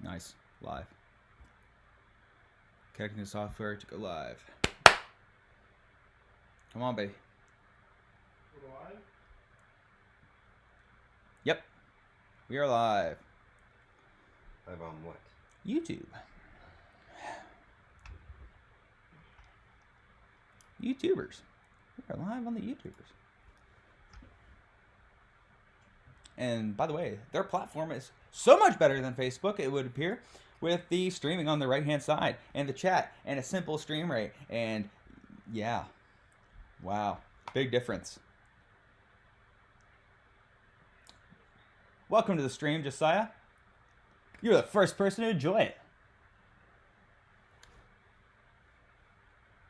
Nice. Live. Connecting the software to go live. Come on, baby. Live? Yep. We are live. Live on what? YouTube. YouTubers. We are live on the YouTubers. And by the way, their platform is so much better than Facebook, it would appear, with the streaming on the right-hand side and the chat and a simple stream rate. And yeah, wow, big difference. Welcome to the stream, Josiah. You're the first person to enjoy it.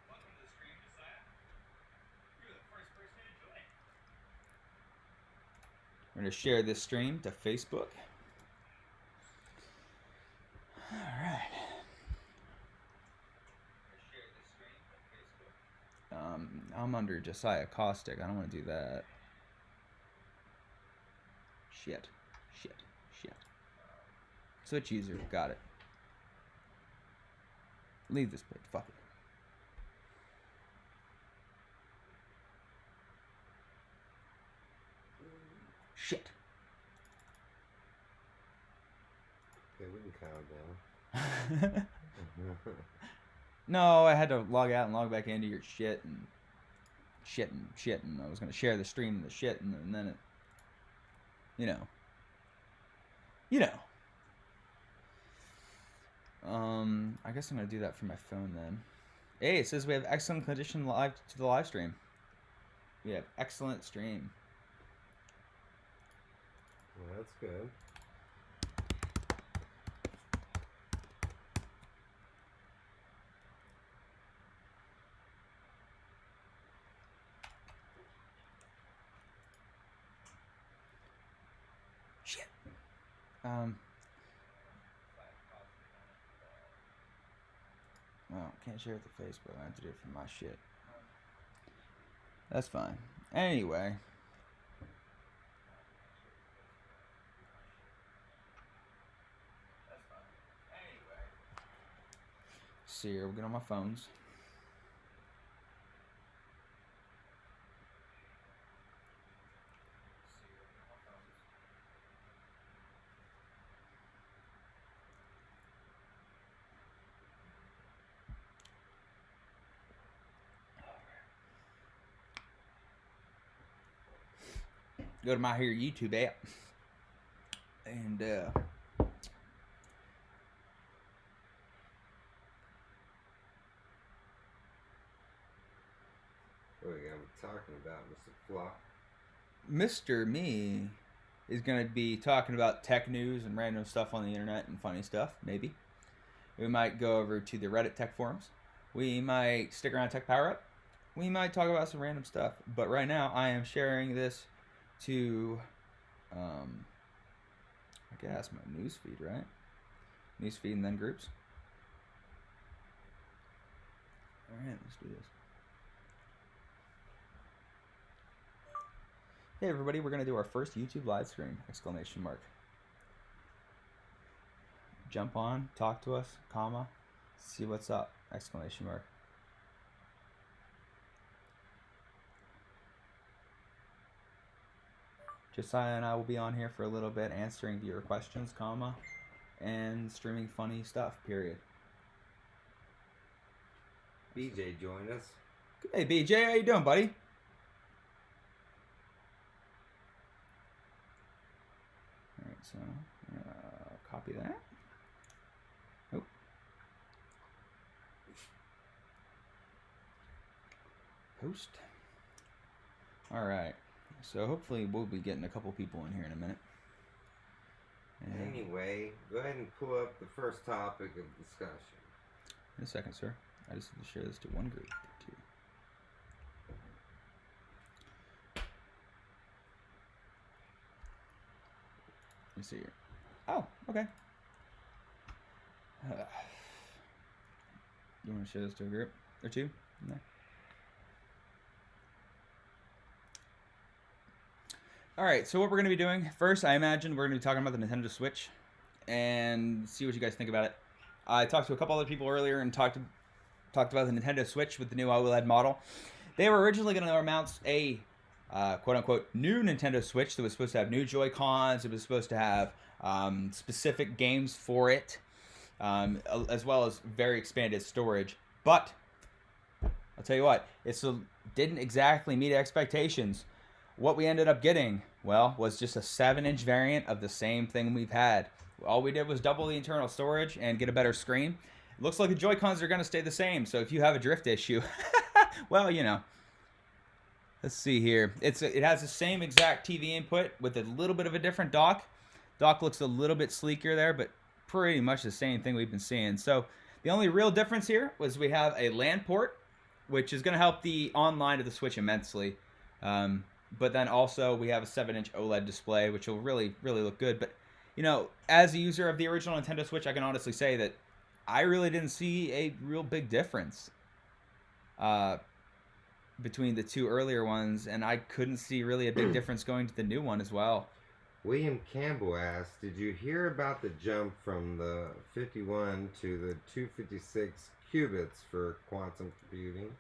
Welcome to the stream, Josiah. You're the first person to enjoy it. We're going to share this stream to Facebook. All right. Share this stream to Facebook. I'm under Josiah Caustic. I don't want to do that. Shit. Switch user. Got it. Leave this page. Fuck it. Shit. Okay, we can calm down. No, I had to log out and log back into your shit and I was going to share the stream and the shit and then it, you know. I guess I'm going to do that from my phone then. Hey, it says we have excellent condition live to the live stream. We have excellent stream. Well, that's good. Shit. Well, can't share it to Facebook. I have to do it from my shit. That's fine. Anyway. See here, we'll get on my phones. Go to my here YouTube app and What are we going to be talking about, Mr. Flock? Mr. Me is going to be talking about tech news and random stuff on the internet and funny stuff, maybe. We might go over to the Reddit tech forums. We might stick around Tech Power Up. We might talk about some random stuff. But right now, I am sharing this to, I guess, my newsfeed, right? Newsfeed and then groups. All right, let's do this. Hey everybody, we're going to do our first YouTube live stream, exclamation mark. Jump on, talk to us, comma, see what's up, exclamation mark. Josiah and I will be on here for a little bit answering viewer questions, comma, and streaming funny stuff, period. BJ joined us. Hey BJ, how you doing, buddy? Alright, so copy that. Oh. Post. Alright. So hopefully we'll be getting a couple people in here in a minute. And Anyway, go ahead and pull up the first topic of discussion. in a second, sir. I just need to share this to one group. Two. Let me see here. Oh, okay. You want to share this to a group or two? No. All right, so what we're going to be doing, first, I imagine we're going to be talking about the Nintendo Switch and see what you guys think about it. I talked to a couple other people earlier and talked about the Nintendo Switch with the new OLED model. They were originally going to announce a quote-unquote new Nintendo Switch that was supposed to have new Joy-Cons. It was supposed to have specific games for it, as well as very expanded storage. But I'll tell you what, it didn't exactly meet expectations. What we ended up getting, well, was just a 7-inch variant of the same thing we've had. All we did was double the internal storage and get a better screen. It looks like the Joy-Cons are going to stay the same, so if you have a drift issue, well, you know. Let's see here. It has the same exact TV input with a little bit of a different dock. Dock looks a little bit sleeker there, but pretty much the same thing we've been seeing. So the only real difference here was we have a LAN port, which is going to help the online of the Switch immensely. But then also we have a 7-inch OLED display, which will really, really look good. But, you know, as a user of the original Nintendo Switch, I can honestly say that I really didn't see a real big difference between the two earlier ones, and I couldn't see really a big difference going to the new one as well. William Campbell asked, did you hear about the jump from the 51 to the 256 qubits for quantum computing?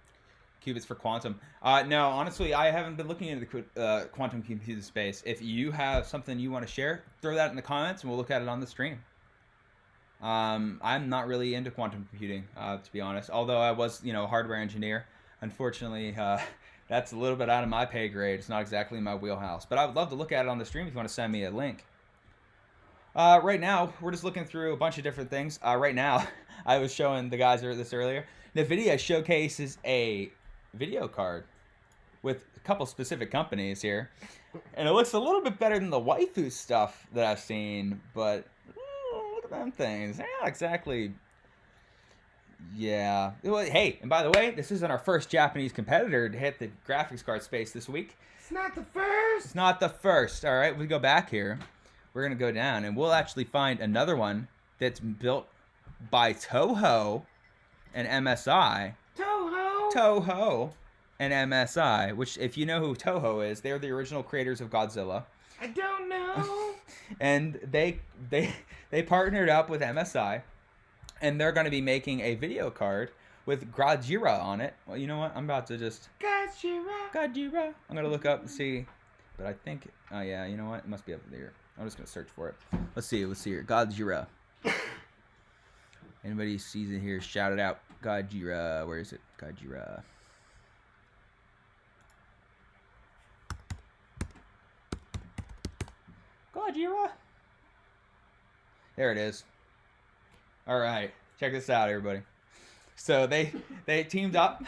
Qubits for quantum. No, honestly, I haven't been looking into the quantum computing space. If you have something you want to share, throw that in the comments, and we'll look at it on the stream. I'm not really into quantum computing, to be honest. Although I was, a hardware engineer. Unfortunately, that's a little bit out of my pay grade. It's not exactly my wheelhouse. But I would love to look at it on the stream if you want to send me a link. Right now, we're just looking through a bunch of different things. Right now, I was showing the guys this earlier. NVIDIA showcases a video card with a couple specific companies here. And it looks a little bit better than the waifu stuff that I've seen. But look at them things. They're not exactly... Yeah. Well, hey, and by the way, this isn't our first Japanese competitor to hit the graphics card space this week. It's not the first. It's not the first. All right, we go back here. We're going to go down, and we'll actually find another one that's built by Toho and MSI. Toho and MSI, which, if you know who Toho is, they're the original creators of Godzilla. I don't know. And they partnered up with MSI. And they're going to be making a video card with Godzilla on it. Well, you know what? I'm about to just... Godzilla. I'm going to look up and see. But I think... Oh, yeah. You know what? It must be up there. I'm just going to search for it. Let's see here. Godzilla. Anybody sees it here, shout it out. Godzilla. Where is it? Godzilla. Godzilla. There it is. All right, check this out, everybody. So they teamed up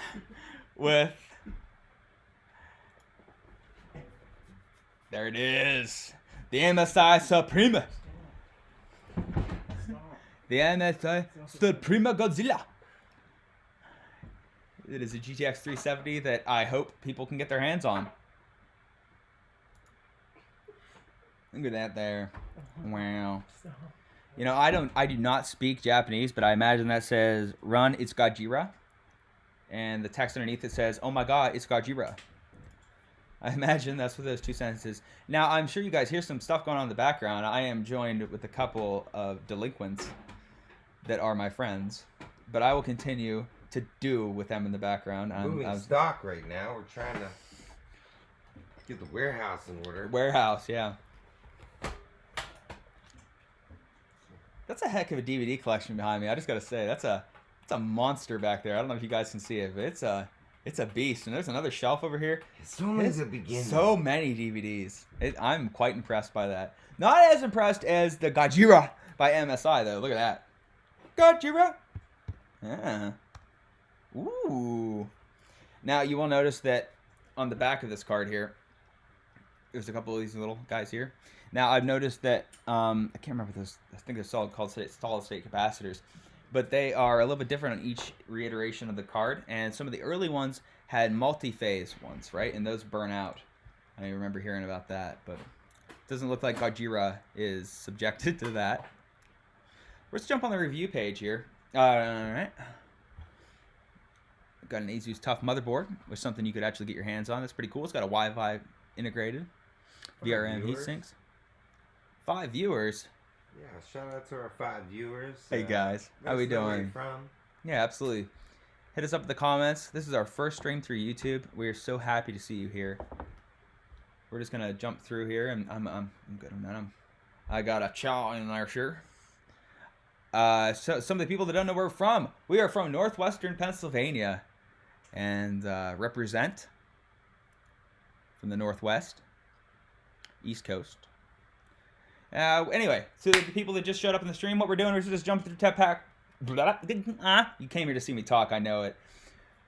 with... There it is. The MSI Suprema. The MSI Suprema Godzilla. It is a GTX 370 that I hope people can get their hands on. Look at that there. Wow. I do not speak Japanese, but I imagine that says, run, it's Godzilla. And the text underneath it says, oh my god, it's Godzilla. I imagine that's what those two sentences. Now, I'm sure you guys hear some stuff going on in the background. I am joined with a couple of delinquents that are my friends. But I will continue to do with them in the background. Moving stock right now. We're trying to get the warehouse in order. Warehouse, yeah. That's a heck of a DVD collection behind me. I just gotta say, that's a monster back there. I don't know if you guys can see it, but it's a beast. And there's another shelf over here. It's only the beginning. So many DVDs. I'm quite impressed by that. Not as impressed as the Godzilla by MSI though. Look at that. Godzilla. Yeah. Ooh. Now you will notice that on the back of this card here, there's a couple of these little guys here. Now, I've noticed that, I can't remember those, I think they're called solid-state capacitors, but they are a little bit different on each reiteration of the card, and some of the early ones had multi-phase ones, right? And those burn out. I remember hearing about that, but it doesn't look like Godzilla is subjected to that. Let's jump on the review page here. All right. Got an Asus TUF motherboard, which is something you could actually get your hands on. That's pretty cool. It's got a Wi-Fi integrated, VRM heat sinks. 5 viewers. Yeah, shout out to our 5 viewers. Hey guys, how let we us know where doing? you're from. Yeah, absolutely. Hit us up in the comments. This is our first stream through YouTube. We are so happy to see you here. We're just gonna jump through here, and I'm good on that. I got a chow in there, sure. So some of the people that don't know where we're from, we are from northwestern Pennsylvania, and represent from the Northwest, East Coast. Anyway, so the people that just showed up in the stream, what we're doing is just jumping through Tech Pack. You came here to see me talk, I know it.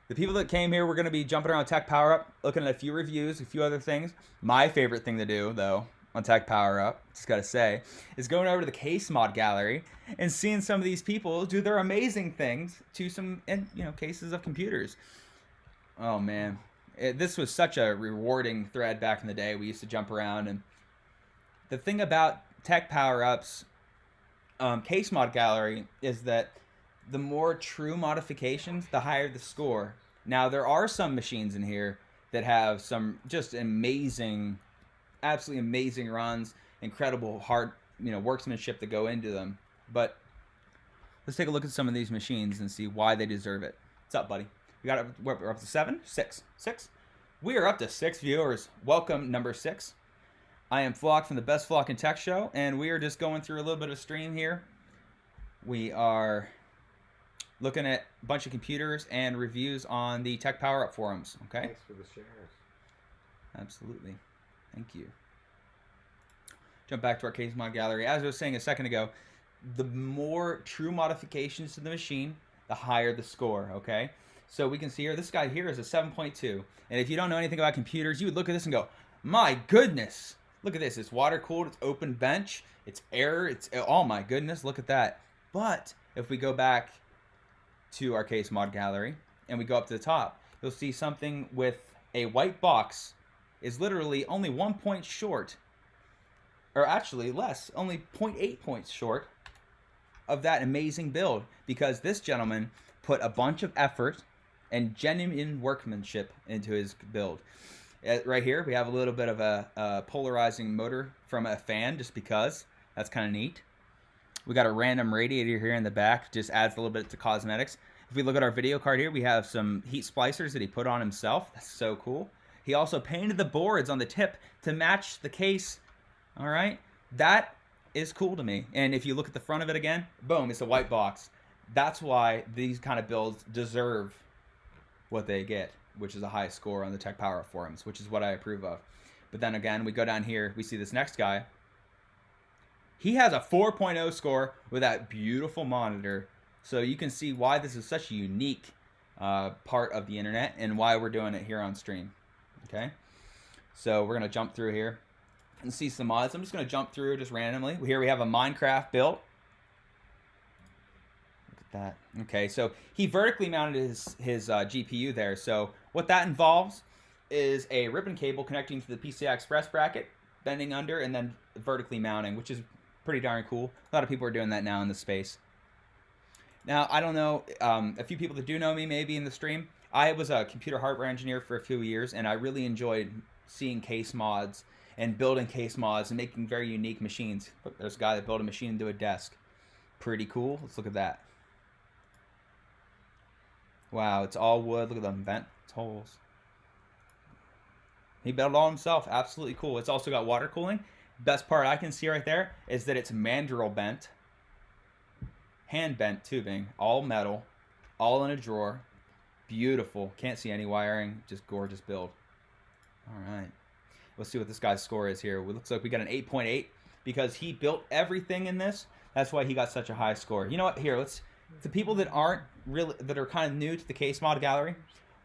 The people that came here, we're going to be jumping around Tech Power Up, looking at a few reviews, a few other things. My favorite thing to do, though, on Tech Power Up, just got to say, is going over to the case mod gallery and seeing some of these people do their amazing things to some, cases of computers. Oh, man. This was such a rewarding thread back in the day. We used to jump around, and the thing about Tech Power Up's case mod gallery is that the more true modifications, the higher the score. Now, there are some machines in here that have some just amazing, absolutely amazing runs, incredible hard, workmanship that go into them. But let's take a look at some of these machines and see why they deserve it. What's up, buddy? We're up to 7? 6. We are up to 6 viewers. Welcome, number 6. I am Flock from the Best Flock in Tech Show, and we are just going through a little bit of stream here. We are looking at a bunch of computers and reviews on the Tech Power Up forums. Okay. Thanks for the shares. Absolutely. Thank you. Jump back to our case mod gallery. As I was saying a second ago, the more true modifications to the machine, the higher the score. Okay. So we can see here, this guy here is a 7.2. And if you don't know anything about computers, you would look at this and go, my goodness, look at this. It's water cooled. It's open bench. It's air. Oh my goodness. Look at that. But if we go back to our case mod gallery and we go up to the top, you'll see something with a white box is literally only 1 point short, or actually less, only 0.8 points short of that amazing build, because this gentleman put a bunch of effort and genuine workmanship into his build. Right here, we have a little bit of a polarizing motor from a fan, just because. That's kind of neat. We got a random radiator here in the back, just adds a little bit to cosmetics. If we look at our video card here, we have some heat splicers that he put on himself. That's so cool. He also painted the boards on the tip to match the case. All right, that is cool to me. And if you look at the front of it again, boom, it's a white box. That's why these kind of builds deserve what they get, which is a high score on the Tech Power forums, which is what I approve of. But then again, we go down here, we see this next guy. He has a 4.0 score with that beautiful monitor. So you can see why this is such a unique part of the internet and why we're doing it here on stream. Okay, so we're going to jump through here and see some mods. I'm just going to jump through just randomly. Here we have a Minecraft build. Look at that. Okay, so he vertically mounted his GPU there. So what that involves is a ribbon cable connecting to the PCI Express bracket, bending under, and then vertically mounting, which is pretty darn cool. A lot of people are doing that now in the space. Now, I don't know, a few people that do know me maybe in the stream, I was a computer hardware engineer for a few years, and I really enjoyed seeing case mods and building case mods and making very unique machines. Look, there's a guy that built a machine into a desk. Pretty cool. Let's look at that. Wow, it's all wood. Look at them vent holes. He built it all himself. Absolutely cool. It's also got water cooling. Best part I can see right there is that it's mandrel bent, hand bent tubing, all metal, all in a drawer. Beautiful. Can't see any wiring. Just gorgeous build. All right. Let's see what this guy's score is here. It looks like we got an 8.8 because he built everything in this. That's why he got such a high score. You know what? Here, the people that aren't really, that are kind of new to the case mod gallery,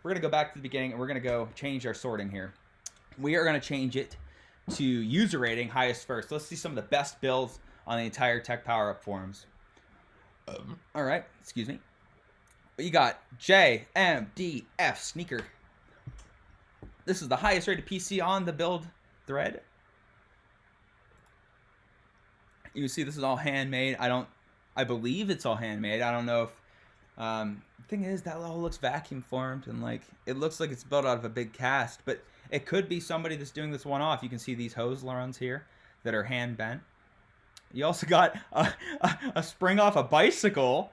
we're going to go back to the beginning and we're going to go change our sorting here. We are going to change it to user rating, highest first. Let's see some of the best builds on the entire Tech Power Up forums. All right, excuse me. You got JMDF Sneaker. This is the highest rated PC on the build thread. You see this is all handmade. I believe it's all handmade. I don't know if, the thing is that all looks vacuum formed and like, it looks like it's built out of a big cast, but it could be somebody that's doing this one off. You can see these hose runs here that are hand bent. You also got a spring off a bicycle.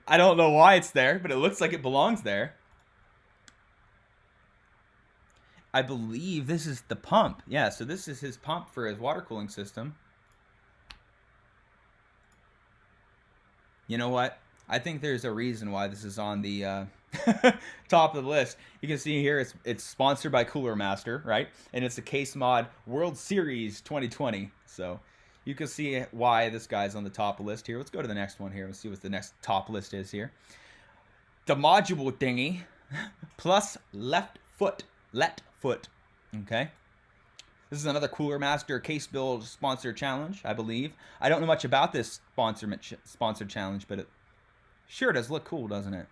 I don't know why it's there, but it looks like it belongs there. I believe this is the pump. Yeah, so this is his pump for his water cooling system. You know what? I think there's a reason why this is on the top of the list. You can see here it's sponsored by Cooler Master, right? And it's the Case Mod World Series 2020. So you can see why this guy's on the top of the list here. Let's go to the next one here. Let's see what the next top list is here. The module dinghy plus let foot. Okay. This is another Cooler Master Case Build Sponsor Challenge, I believe. I don't know much about this sponsored challenge, but it sure does look cool, doesn't it?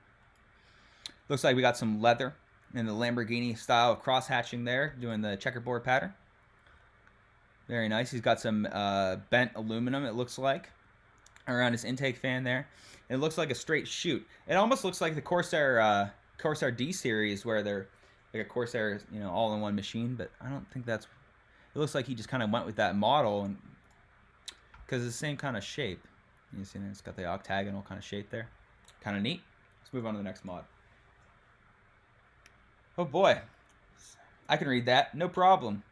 Looks like we got some leather in the Lamborghini style of cross-hatching there, doing the checkerboard pattern. Very nice. He's got some bent aluminum, it looks like, around his intake fan there. It looks like a straight chute. It almost looks like the Corsair D series, where they're like a Corsair, you know, all-in-one machine, but I don't think that's... It looks like he just kind of went with that model, and because it's the same kind of shape. You see, it's got the octagonal kind of shape there. Kind of neat. Let's move on to the next mod. Oh boy, I can read that, no problem.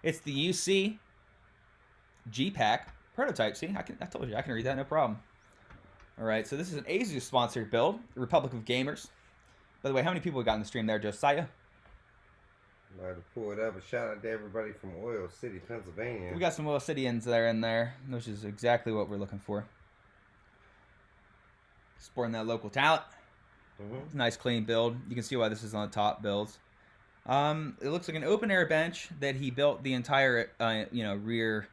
It's the UC G-Pack prototype. See, I told you I can read that, no problem. All right, so this is an Asus sponsored build, the Republic of Gamers. By the way, how many people we got in the stream there, Josiah? I'm about to pull it up. A shout out to everybody from Oil City, Pennsylvania. We got some Oil Cityans there in there, which is exactly what we're looking for. Sporting that local talent. It's a nice clean build. You can see why this is on the top builds. It looks like an open air bench that he built the entire rear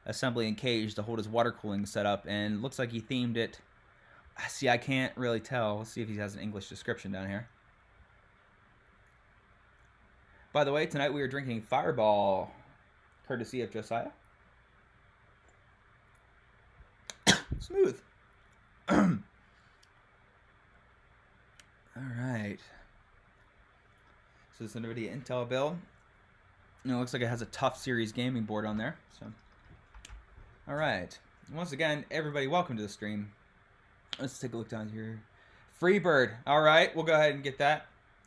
assembly and cage to hold his water cooling setup, and looks like he themed it. See, I can't really tell. Let's see if he has an English description down here. By the way, tonight we are drinking Fireball, courtesy of Josiah. Smooth. All right. So this is an NVIDIA Intel build. And it looks like it has a Tough Series gaming board on there. So, all right. Once again, everybody, welcome to the stream. Let's take a look down here. Freebird. All right, we'll go ahead and get that.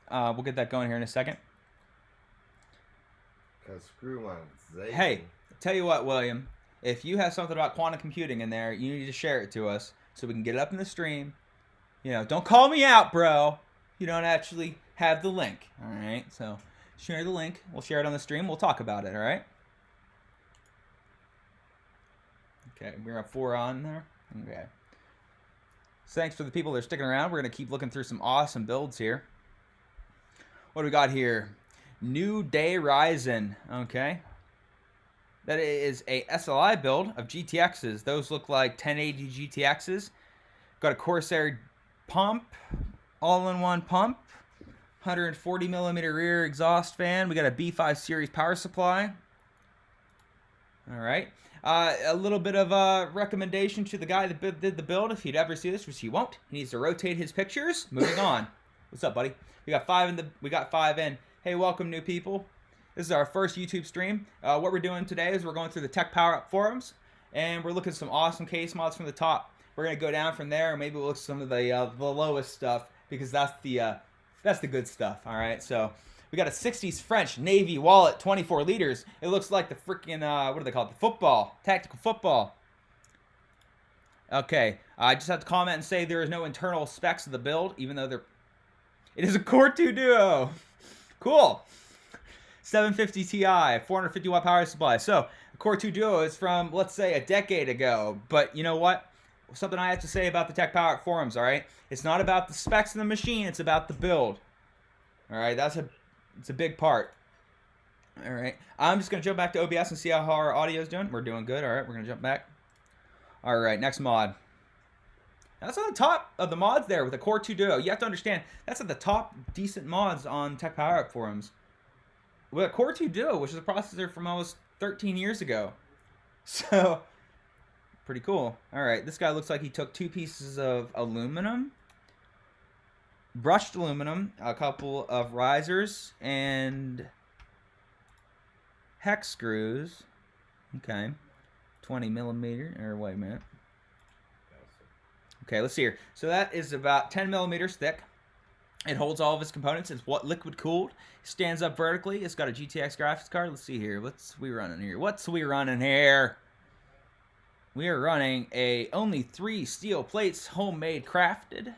We'll get that going here in a second. Screw on Zayden. Hey, tell you what, William. If you have something about quantum computing in there, you need to share it to us so we can get it up in the stream. You know, don't call me out, bro. You don't actually have the link. All right, so share the link. We'll share it on the stream. We'll talk about it. All right. Okay, we're at 4 on there. Okay. So thanks for the people that are sticking around. We're gonna keep looking through some awesome builds here. What do we got here? New Day Ryzen. Okay. That is a SLI build of GTXs. Those look like 1080 GTXs. Got a Corsair pump, all-in-one pump, 140 millimeter rear exhaust fan. We got a B5 series power supply. All right. A little bit of a recommendation to the guy that did the build. If he'd ever see this, which he won't, he needs to rotate his pictures. Moving on. What's up, buddy? We got 5 in. We got 5 in. Hey, welcome, new people. This is our first YouTube stream. What we're doing today is we're going through the Tech Power Up forums, and we're looking at some awesome case mods from the top. We're gonna go down from there, and maybe we'll look at some of the lowest stuff, because that's the good stuff. All right, so we got a 60s French Navy wallet, 24 liters. It looks like the freaking what do they call it? The football, tactical football. Okay, I just have to comment and say there is no internal specs of the build, even though it is a Core 2 Duo. Cool. 750 Ti, 450 watt power supply. So, a Core 2 Duo is from, let's say, a decade ago. But you know what? Something I have to say about the Tech Power forums, all right? It's not about the specs of the machine, it's about the build. All right, it's a big part. All right, I'm just going to jump back to OBS and see how our audio is doing. We're doing good. All right, we're going to jump back. All right, next mod. That's on the top of the mods there with the Core 2 Duo. You have to understand, that's at the top decent mods on Tech Power Up forums. With a Core 2 Duo, which is a processor from almost 13 years ago. So, pretty cool. All right, this guy looks like he took 2 pieces of aluminum, brushed aluminum, a couple of risers, and hex screws, Okay. 20 millimeter, or wait a minute. Okay, let's see here. So that is about 10 millimeters thick. It holds all of its components. It's liquid cooled. Stands up vertically. It's got a GTX graphics card. Let's see here. What's we running here? We are running a only 3 steel plates, homemade crafted,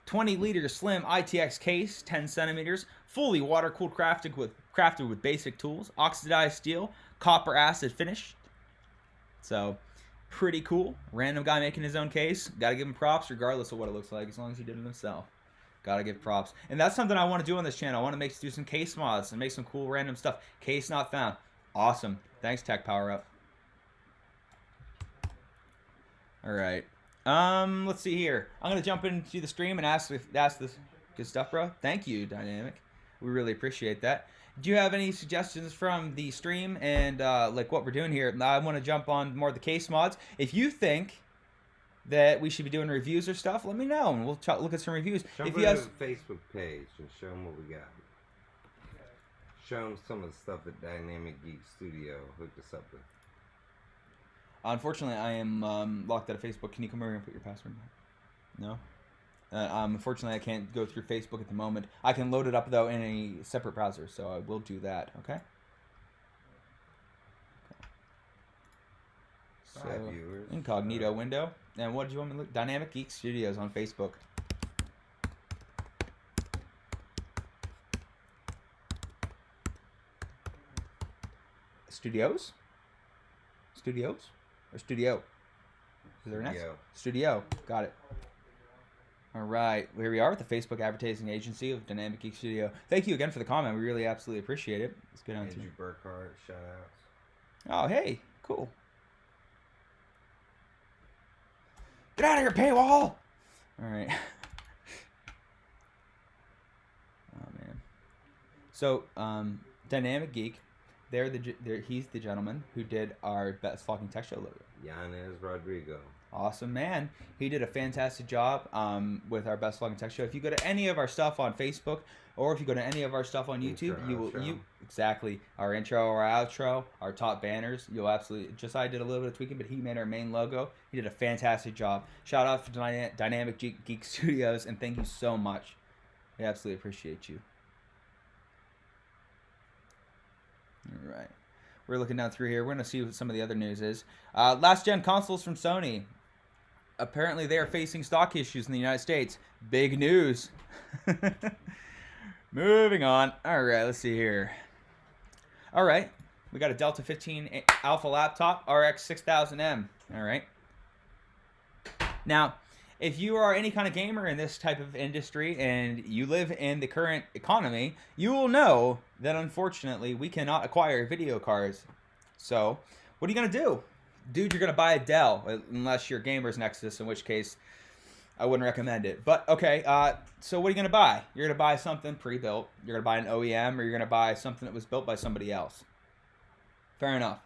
20-liter slim ITX case, 10 centimeters, fully water-cooled, crafted with basic tools, oxidized steel, copper acid finished. So, pretty cool. Random guy making his own case. Gotta give him props regardless of what it looks like, as long as he did it himself. Gotta give props. And that's something I want to do on this channel. I want to do some case mods and make some cool random stuff. Case not found. Awesome. Thanks, Tech Power Up. Alright. Let's see here. I'm gonna jump into the stream and ask this good stuff, bro. Thank you, Dynamic. We really appreciate that. Do you have any suggestions from the stream and like what we're doing here? I want to jump on more of the case mods. If you think that we should be doing reviews or stuff, let me know and we'll look at some reviews. Jump if you have the Facebook page and show them what we got. Show them some of the stuff that Dynamic Geek Studio hooked us up with. Unfortunately, I am locked out of Facebook. Can you come over and put your password in? No? Unfortunately, I can't go through Facebook at the moment. I can load it up, though, in a separate browser, so I will do that, okay? So, viewers. incognito window. And what did you want me to look? Dynamic Geek Studios on Facebook. Studios? Studios? Or studio? Is there an S? Studio. Got it. All right. Well, here we are with the Facebook advertising agency of Dynamic Geek Studio. Thank you again for the comment. We really absolutely appreciate it. Let's get on to Andrew Burkhardt, shout outs. Oh, hey. Cool. Get out of here, paywall! All right. Oh, man. So, Dynamic Geek, he's the gentleman who did our Best Fucking Tech Show logo. Yanez Rodrigo. Awesome, man. He did a fantastic job with our Best Fucking Tech Show. If you go to any of our stuff on Facebook, or if you go to any of our stuff on YouTube, exactly, our intro, our outro, our top banners, you'll absolutely, Josiah did a little bit of tweaking, but he made our main logo. He did a fantastic job. Shout out for Dynamic Geek Studios, and thank you so much. We absolutely appreciate you. All right. We're looking down through here. We're going to see what some of the other news is. Last gen consoles from Sony. Apparently they are facing stock issues in the United States. Big news. Moving on. All right, let's see here. All right. We got a Delta 15 Alpha laptop, RX 6000M. All right. Now, if you are any kind of gamer in this type of industry and you live in the current economy, you will know that unfortunately we cannot acquire video cards. So, what are you going to do? Dude, you're going to buy a Dell, unless you're Gamers Nexus, in which case I wouldn't recommend it. But, okay, so what are you going to buy? You're going to buy something pre-built. You're going to buy an OEM, or you're going to buy something that was built by somebody else. Fair enough.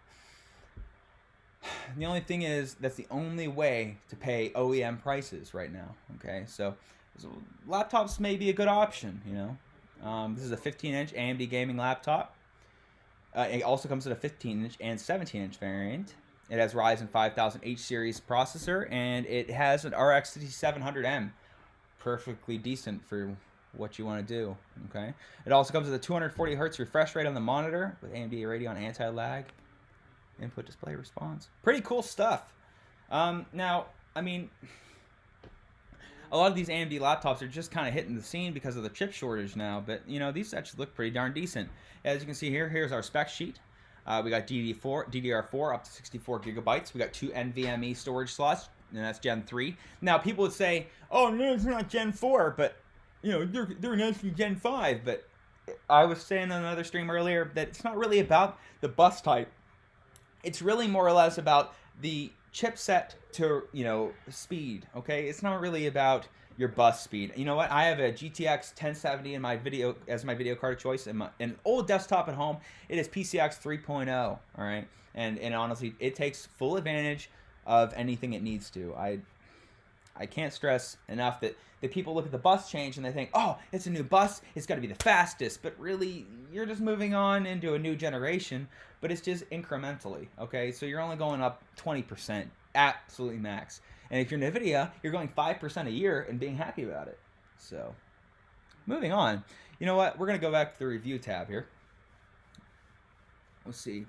The only thing is, that's the only way to pay OEM prices right now, okay? So laptops may be a good option, you know? This is a 15-inch AMD gaming laptop. It also comes with a 15-inch and 17-inch variant. It has Ryzen 5000 H series processor, and it has an RX 5700M. Perfectly decent for what you want to do, okay? It also comes with a 240 Hz refresh rate on the monitor with AMD Radeon anti-lag. Input display response. Pretty cool stuff. Now, I mean, a lot of these AMD laptops are just kind of hitting the scene because of the chip shortage now, but, you know, these actually look pretty darn decent. As you can see here, here's our spec sheet. We got DDR4 up to 64 gigabytes. We got 2 NVMe storage slots, and that's Gen 3. Now, people would say, oh, no, it's not Gen 4, but, you know, they're announcing Gen 5. But I was saying on another stream earlier that it's not really about the bus type. It's really more or less about the chipset to, you know, speed, okay? It's not really about your bus speed. You know what? I have a GTX 1070 in my video as my video card of choice, and an old desktop at home. It is PCX 3.0, all right? And honestly, it takes full advantage of anything it needs to. I can't stress enough that people look at the bus change and they think, oh, it's a new bus, it's got to be the fastest. But really, you're just moving on into a new generation, but it's just incrementally, okay? So you're only going up 20%, absolutely max. And if you're NVIDIA, you're going 5% a year and being happy about it. So, moving on. You know what? We're going to go back to the review tab here. Let's see.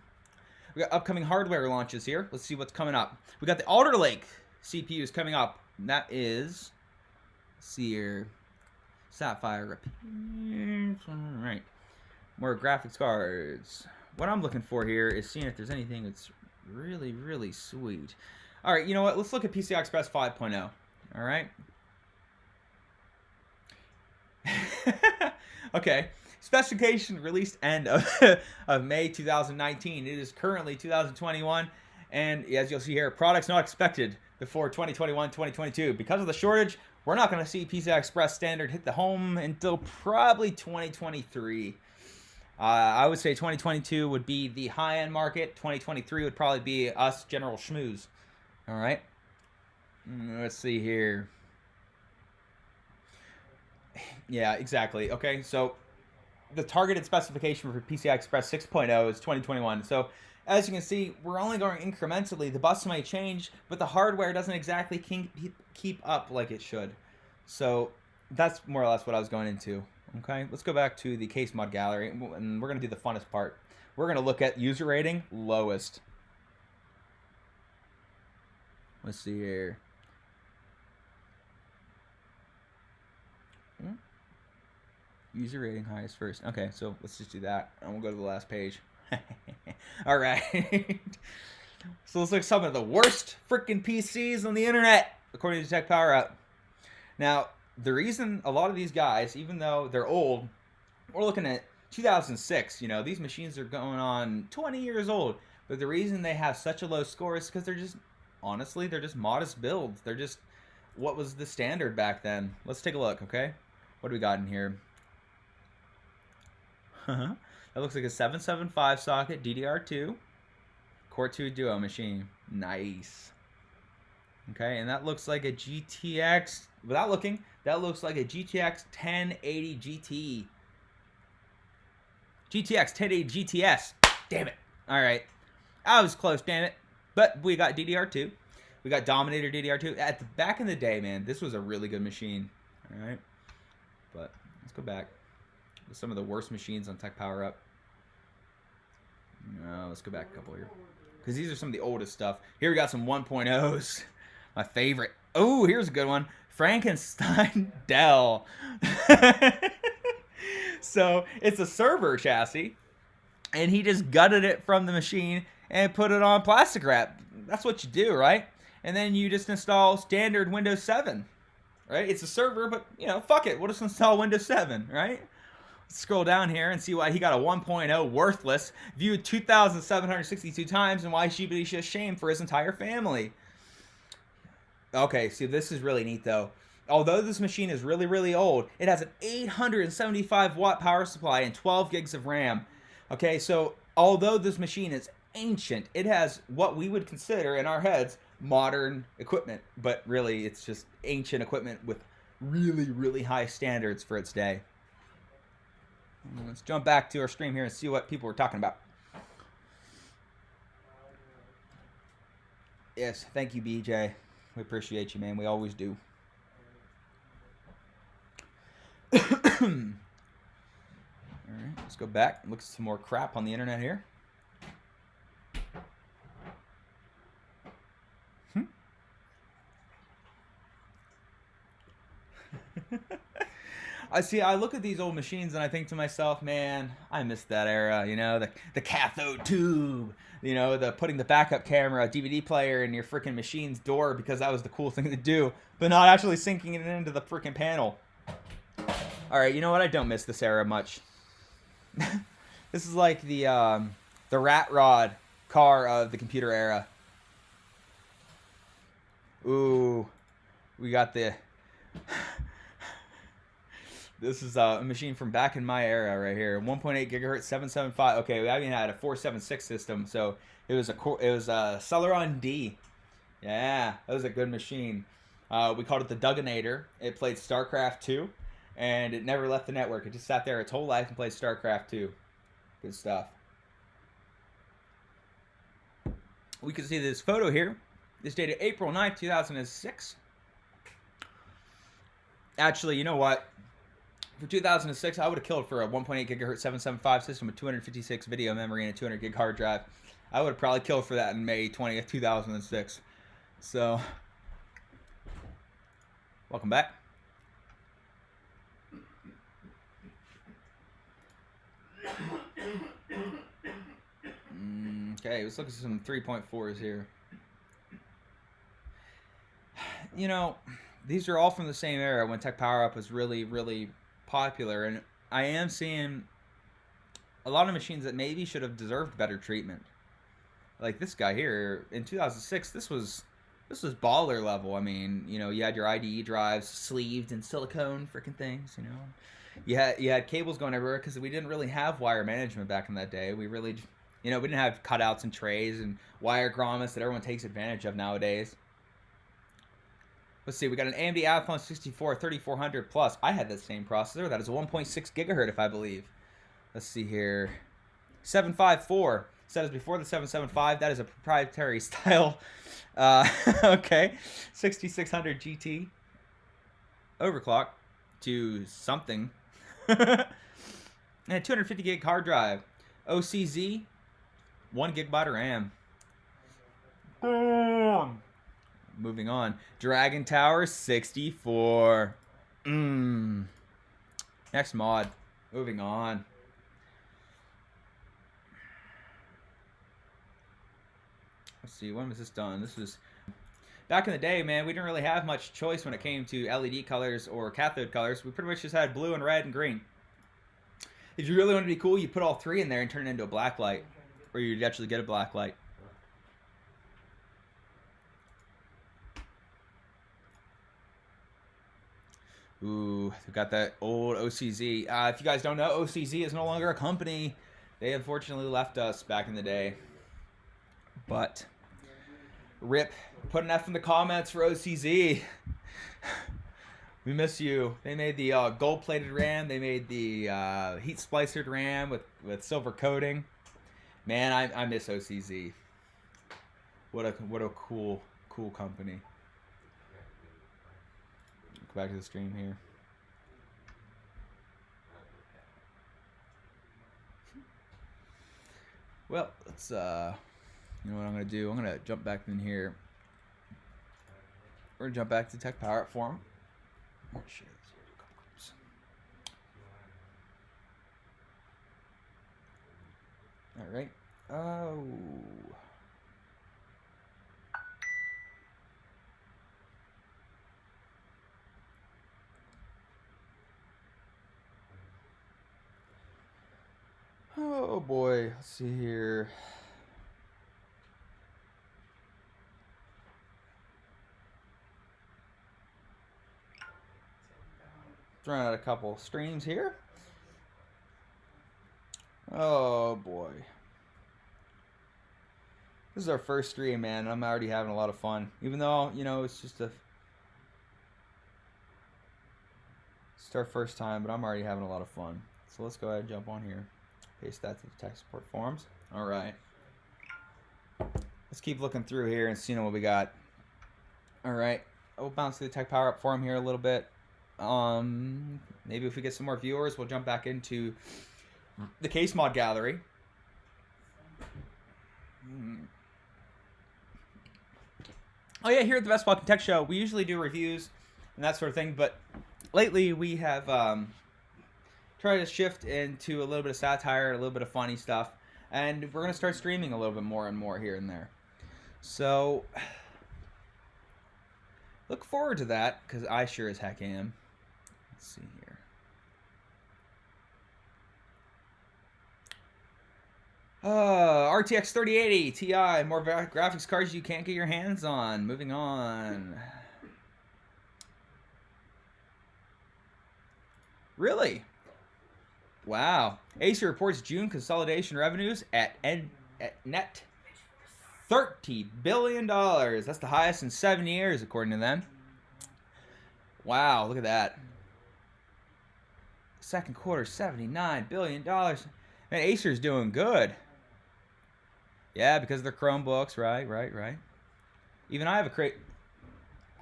We got upcoming hardware launches here. Let's see what's coming up. We got the Alder Lake CPUs coming up. And that is, let's see here, Sapphire repeat. All right. More graphics cards. What I'm looking for here is seeing if there's anything that's really, really sweet. All right, you know what? Let's look at PCI Express 5.0. All right. Okay. Specification released end of May 2019. It is currently 2021. And as you'll see here, products not expected before 2021-2022. Because of the shortage, we're not going to see PCI Express standard hit the home until probably 2023. I would say 2022 would be the high-end market. 2023 would probably be us general schmooze. All right. Let's see here. Yeah, exactly. Okay, so the targeted specification for PCI Express 6.0 is 2021. So as you can see, we're only going incrementally. The bus might change, but the hardware doesn't exactly keep up like it should. So that's more or less what I was going into. Okay, let's go back to the case mod gallery, and we're going to do the funnest part. We're going to look at user rating, lowest. Let's see here. User rating highest first. Okay, so let's just do that, and we'll go to the last page. All right. So let's look at some of the worst freaking PCs on the internet, according to Tech Power Up. Now, the reason a lot of these guys, even though they're old, we're looking at 2006. You know, these machines are going on 20 years old. But the reason they have such a low score is because they're just, honestly, they're just modest builds. They're just what was the standard back then. Let's take a look, okay? What do we got in here? That looks like a 775 socket DDR2 Core 2 Duo machine. Nice. Okay, and that looks like a GTX, without looking, that looks like a GTX 1080 GT. GTX 1080 GTS. Damn it. All right. I was close, damn it. But we got DDR2. We got Dominator DDR2. At the back in the day, man, this was a really good machine. All right. But let's go back. Some of the worst machines on Tech Power Up. No, let's go back a couple here. Because these are some of the oldest stuff. Here we got some 1.0s. My favorite. Oh, here's a good one. Frankenstein Dell. So it's a server chassis. And he just gutted it from the machine and put it on plastic wrap. That's what you do, right? And then you just install standard Windows 7. Right? It's a server, but, you know, fuck it. We'll just install Windows 7, right? Let's scroll down here and see why he got a 1.0 worthless, viewed 2,762 times, and why he should be ashamed for his entire family. Okay, see, this is really neat, though. Although this machine is really, really old, it has an 875 watt power supply and 12 gigs of RAM. Okay, so although this machine is ancient, it has what we would consider in our heads modern equipment, but really it's just ancient equipment with really, really high standards for its day. Let's jump back to our stream here and see what people were talking about. Yes, thank you, BJ. We appreciate you, man. We always do. All right, let's go back and look at some more crap on the internet here. I look at these old machines and I think to myself, man, I miss that era, you know, the cathode tube, you know, the putting the backup camera, DVD player in your freaking machine's door because that was the cool thing to do, but not actually sinking it into the freaking panel. All right, you know what? I don't miss this era much. This is like the rat rod car of the computer era. Ooh, we got the... This is a machine from back in my era right here. 1.8 gigahertz, 775. Okay, we haven't had a 476 system, so it was a Celeron D. Yeah, that was a good machine. We called it the Dugginator. It played StarCraft 2, and it never left the network. It just sat there its whole life and played StarCraft 2. Good stuff. We can see this photo here. It's dated April 9th, 2006. Actually, you know what? For 2006, I would have killed for a 1.8 gigahertz 775 system with 256 video memory and a 200 gig hard drive. I would have probably killed for that in May 20th, 2006. So, welcome back. Okay, let's look at some 3.4s here. You know, these are all from the same era when Tech Power Up was really, really popular, and I am seeing a lot of machines that maybe should have deserved better treatment. Like this guy here in 2006, this was baller level. I mean, you know, you had your IDE drives sleeved in silicone freaking things. You know, you had cables going everywhere because we didn't really have wire management back in that day. We really, you know, we didn't have cutouts and trays and wire grommets that everyone takes advantage of nowadays. Let's see, we got an AMD Athlon 64 3400 Plus. I had that same processor. That is a 1.6 gigahertz, if I believe. Let's see here. 754. Said as before the 775. That is a proprietary style. Okay. 6600 GT. Overclock to something. And a 250 gig hard drive. OCZ. 1 gigabyte of RAM. Boom. Moving on. Dragon Tower 64. Next mod. Moving on. Let's see. When was this done? This was back in the day, man. We didn't really have much choice when it came to LED colors or cathode colors. We pretty much just had blue and red and green. If you really want to be cool, you put all three in there and turn it into a black light. Or you'd actually get a black light. Ooh, we got that old OCZ. If you guys don't know, OCZ is no longer a company. They unfortunately left us back in the day. But, rip. Put an F in the comments for OCZ. We miss you. They made the gold-plated RAM. They made the heat-splicered RAM with silver coating. Man, I miss OCZ. What a cool company. Back to the stream here. Well, let's you know what I'm gonna do? I'm gonna jump back in here. We're gonna jump back to Tech Power Up Forum. Oh shit. Alright. Oh. Oh boy, let's see here. Throwing out a couple streams here. Oh boy. This is our first stream, man, and I'm already having a lot of fun. Even though, you know, it's our first time, but I'm already having a lot of fun. So let's go ahead and jump on here. Paste that to the tech support forums. All right. Let's keep looking through here and seeing what we got. All right. We'll bounce to the Tech Power Up forum here a little bit. Maybe if we get some more viewers, we'll jump back into the case mod gallery. Oh yeah, here at the Best Walking Tech Show, we usually do reviews and that sort of thing, but lately we have try to shift into a little bit of satire, a little bit of funny stuff, and we're going to start streaming a little bit more and more here and there. So, look forward to that, because I sure as heck am. Let's see here. RTX 3080 Ti, more graphics cards you can't get your hands on. Moving on. Really? Wow. Acer reports June consolidation revenues at net $30 billion. That's the highest in 7 years, according to them. Wow, look at that. Second quarter, $79 billion. Man, Acer's doing good. Yeah, because of their Chromebooks, right. Even I have a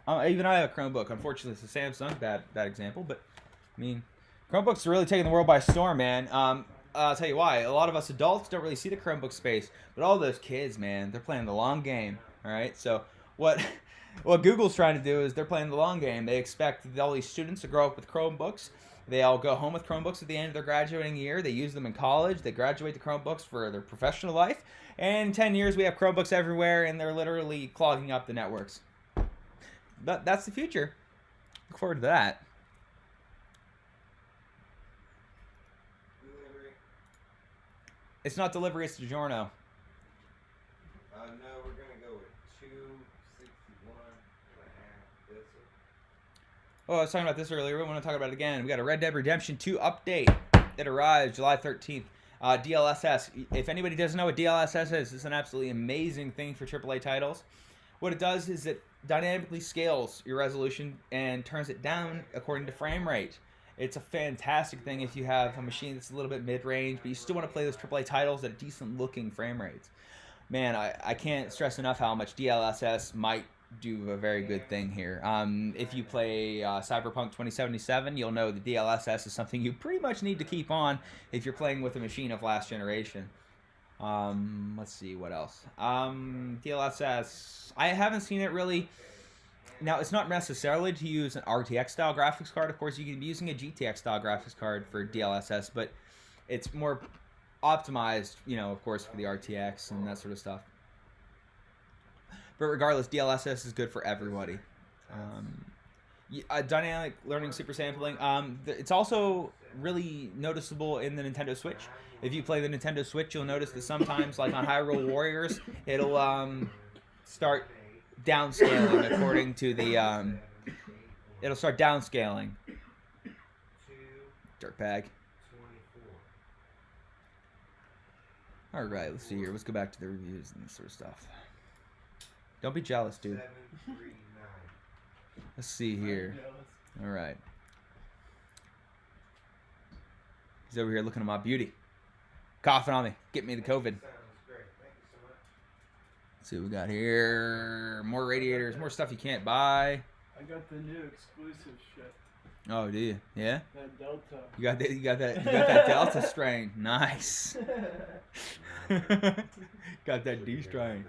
Chromebook. Unfortunately, it's a Samsung. Bad example. But I mean, Chromebooks are really taking the world by storm, man. I'll tell you why. A lot of us adults don't really see the Chromebook space, but all those kids, man, they're playing the long game. All right. So what Google's trying to do is they're playing the long game. They expect all these students to grow up with Chromebooks. They all go home with Chromebooks at the end of their graduating year. They use them in college. They graduate the Chromebooks for their professional life. And in 10 years, we have Chromebooks everywhere, and they're literally clogging up the networks. But that's the future. Look forward to that. Delivery. It's not delivery, it's DiGiorno. No, we're gonna go with 261.5 this one. Oh, I was talking about this earlier. We want to talk about it again. We got a Red Dead Redemption 2 update. It arrives July 13th. DLSS. If anybody doesn't know what DLSS is, it's an absolutely amazing thing for AAA titles. What it does is it dynamically scales your resolution and turns it down according to frame rate. It's a fantastic thing if you have a machine that's a little bit mid-range, but you still want to play those AAA titles at decent-looking frame rates. Man, I can't stress enough how much DLSS might do a very good thing here. If you play Cyberpunk 2077, you'll know the DLSS is something you pretty much need to keep on if you're playing with a machine of last generation. Let's see, what else? DLSS, I haven't seen it really. Now, it's not necessarily to use an RTX-style graphics card. Of course, you can be using a GTX-style graphics card for DLSS, but it's more optimized, you know, of course, for the RTX and that sort of stuff. But regardless, DLSS is good for everybody. Dynamic learning super sampling. It's also really noticeable in the Nintendo Switch. If you play the Nintendo Switch, you'll notice that sometimes, like on Hyrule Warriors, it'll start downscaling according to the. It'll start downscaling. Dirtbag. All right, let's see here. Let's go back to the reviews and this sort of stuff. Don't be jealous, dude. Let's see here. All right. He's over here looking at my beauty. Coughing on me. Get me the COVID. Let's see what we got here. More radiators. More stuff you can't buy. I got the new exclusive shit. Oh, do you? Yeah? That Delta. You got that Delta strain. Nice. Got that D strain.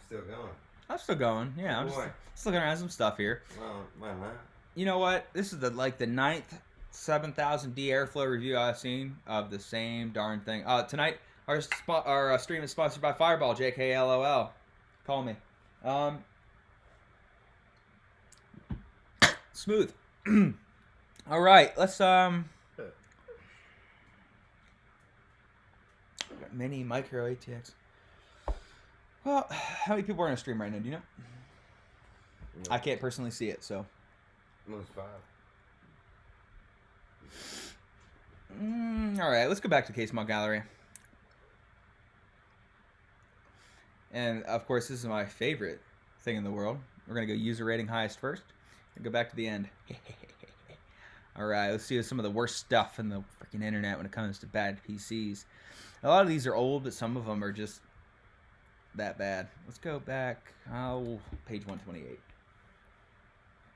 Still going? I'm still going. Yeah, I'm just looking around some stuff here. Well, why not? You know what? This is the 9th 7000D airflow review I've seen of the same darn thing. Tonight our stream is sponsored by Fireball. JKLOL. Call me. Smooth. All right, let's mini micro ATX. Well, how many people are on a stream right now? Do you know? No. I can't personally see it, so. Almost 5. All right, let's go back to Case Mod Gallery. And of course, this is my favorite thing in the world. We're gonna go user rating highest first, and go back to the end. All right, let's see some of the worst stuff in the freaking internet when it comes to bad PCs. A lot of these are old, but some of them are just that bad. Let's go back. Oh, page 128.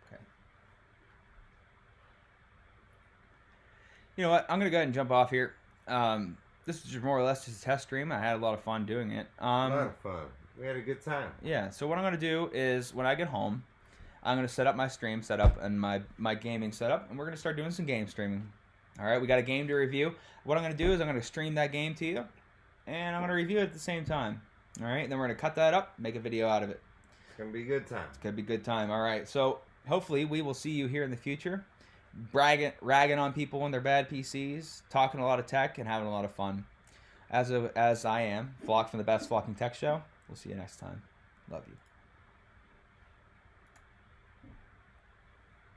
Okay. You know what? I'm gonna go ahead and jump off here. This is more or less just a test stream. I had a lot of fun doing it. A lot of fun. We had a good time. Yeah. So what I'm gonna do is when I get home, I'm gonna set up my stream setup and my gaming setup, and we're gonna start doing some game streaming. All right. We got a game to review. What I'm gonna do is I'm gonna stream that game to you, and I'm gonna review it at the same time. All right, then we're going to cut that up, make a video out of it. It's going to be a good time. It's going to be a good time. All right, so hopefully we will see you here in the future, ragging on people on their bad PCs, talking a lot of tech, and having a lot of fun. As I am, Flock from the Best Flocking Tech Show. We'll see you next time. Love you.